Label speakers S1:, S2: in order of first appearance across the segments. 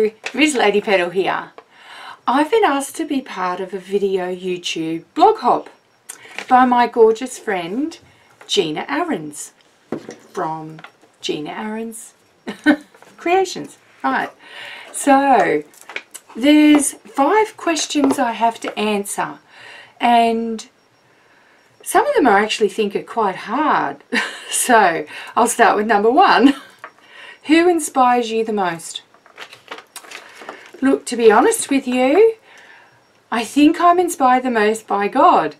S1: Hello, Missladypetal here. I've been asked to be part of a video YouTube blog hop by my gorgeous friend Gina Aarons from Gina Aarons Creations. Right, so there's 5 questions I have to answer, and some of them I actually think are quite hard. So I'll start with number 1. Who inspires you the most? Look, to be honest with you, I think I'm inspired the most by God.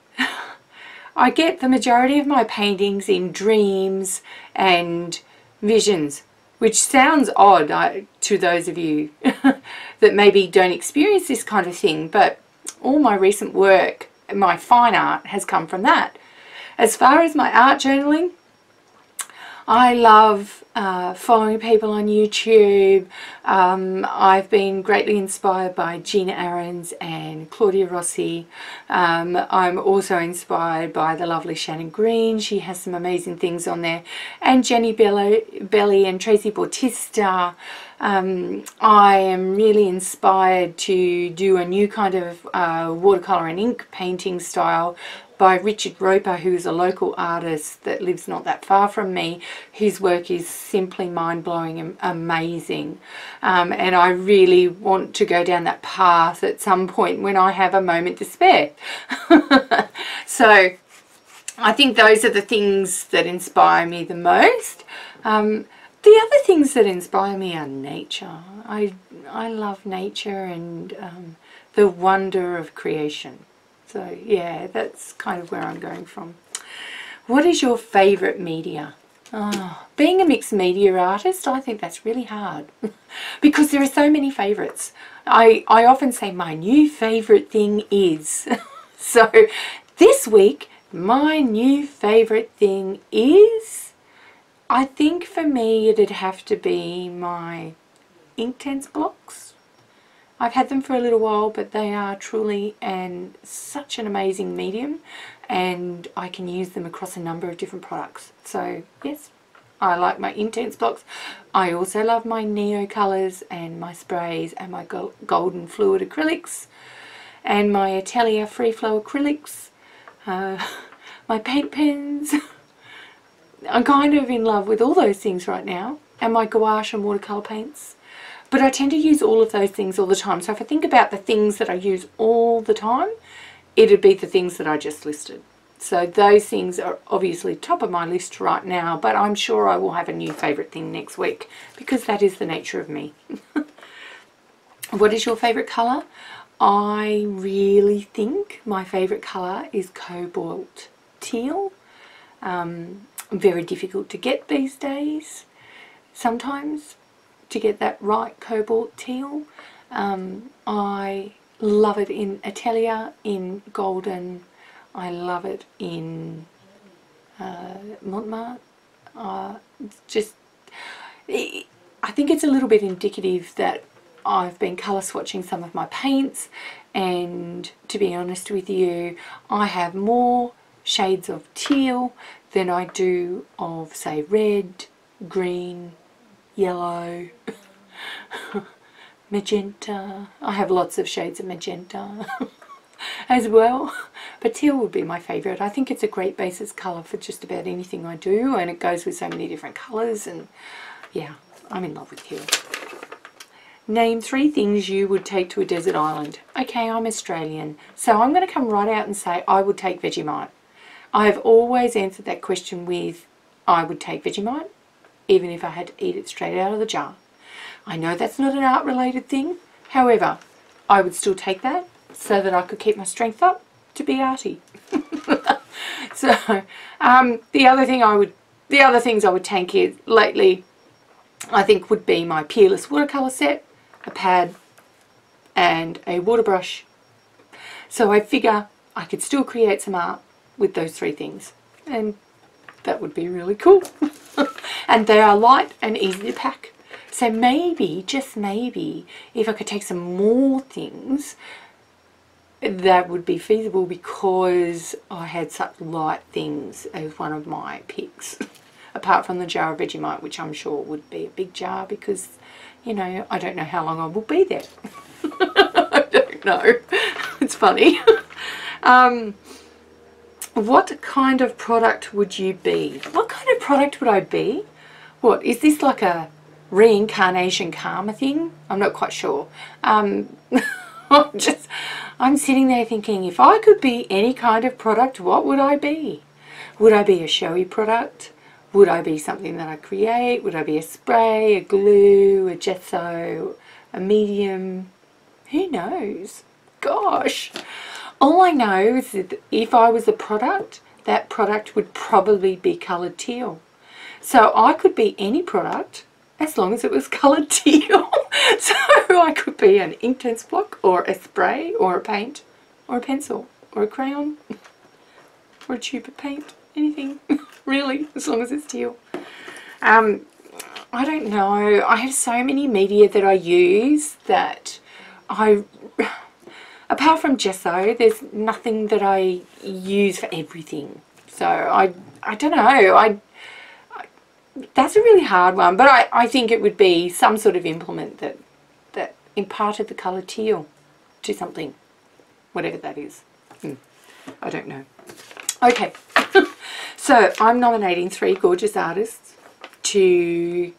S1: I get the majority of my paintings in dreams and visions, which sounds odd to those of you that maybe don't experience this kind of thing, but all my recent work, my fine art, has come from that. As far as my art journaling, I love following people on YouTube. I've been greatly inspired by Gina Aarons and Claudia Rossi. I'm also inspired by the lovely Shannon Green. She has some amazing things on there. And Jenny Belly and Tracy Bautista. I am really inspired to do a new kind of watercolour and ink painting style by Richard Roper, who is a local artist that lives not that far from me. His work is simply mind-blowing and amazing. And I really want to go down that path at some point when I have a moment to spare. So I think those are the things that inspire me the most. The other things that inspire me are nature. I love nature and the wonder of creation. So yeah, that's kind of where I'm going from. What is your favourite media? Being a mixed media artist, I think that's really hard because there are so many favourites. I often say my new favourite thing is. So this week, my new favourite thing is, I think for me it'd have to be my Inktense blocks. I've had them for a little while, but they are truly such an amazing medium, and I can use them across a number of different products. So yes, I like my Inktense blocks. I also love my Neo colours and my sprays and my golden fluid acrylics and my Atelier free flow acrylics, my paint pens. I'm kind of in love with all those things right now, and my gouache and watercolour paints. But I tend to use all of those things all the time. So if I think about the things that I use all the time, it'd be the things that I just listed. So those things are obviously top of my list right now, but I'm sure I will have a new favourite thing next week because that is the nature of me. What is your favourite colour? I really think my favourite colour is cobalt teal. Very difficult to get these days sometimes, to get that right cobalt teal. I love it in Atelier, in golden. I love it in Montmartre. I think it's a little bit indicative that I've been colour swatching some of my paints, and to be honest with you, I have more shades of teal than I do of, say, red, green, yellow, magenta. I have lots of shades of magenta as well, but teal would be my favourite. I think it's a great basis colour for just about anything I do, and it goes with so many different colours, and yeah, I'm in love with teal. Name 3 things you would take to a desert island. Okay, I'm Australian, so I'm going to come right out and say I would take Vegemite. I've always answered that question with I would take Vegemite, even if I had to eat it straight out of the jar. I know that's not an art related thing, however, I would still take that so that I could keep my strength up to be arty. So the other things I would take is lately, I think, would be my Peerless watercolour set, a pad and a water brush. So I figure I could still create some art with those 3 things, and that would be really cool. And they are light and easy to pack. So maybe, just maybe, if I could take some more things, that would be feasible, because I had such light things as one of my picks. Apart from the jar of Vegemite, which I'm sure would be a big jar, because you know, I don't know how long I will be there. I don't know. It's funny. What kind of product would you be? What kind of product would I be? What, is this like a reincarnation karma thing? I'm not quite sure. I'm sitting there thinking, if I could be any kind of product, what would I be? Would I be a showy product? Would I be something that I create? Would I be a spray, a glue, a gesso, a medium? Who knows? Gosh. All I know is that if I was a product, that product would probably be coloured teal. So I could be any product as long as it was coloured teal. So I could be an Inktense block, or a spray, or a paint, or a pencil, or a crayon, or a tube of paint. Anything, really, as long as it's teal. I don't know. I have so many media that I use that apart from gesso, there's nothing that I use for everything. So I don't know. That's a really hard one, but I think it would be some sort of implement that imparted the colour teal to something, whatever that is. I don't know. Okay, so I'm nominating 3 gorgeous artists to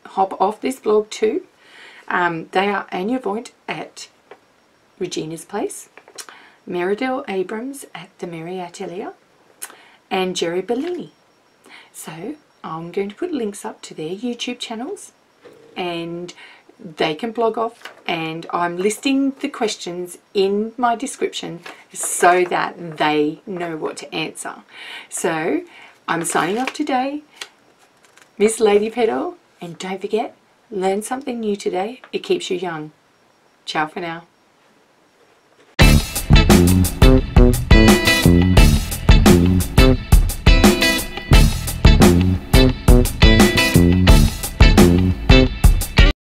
S1: hop off this blog too. They are Anya Voigt at Regina's Place, Meridel Abrams at the Merry Atelier, and Jerry Bellini. So I'm going to put links up to their YouTube channels and they can blog off, and I'm listing the questions in my description so that they know what to answer. So I'm signing off today, Missladypetal, and don't forget, learn something new today. It keeps you young. Ciao for now.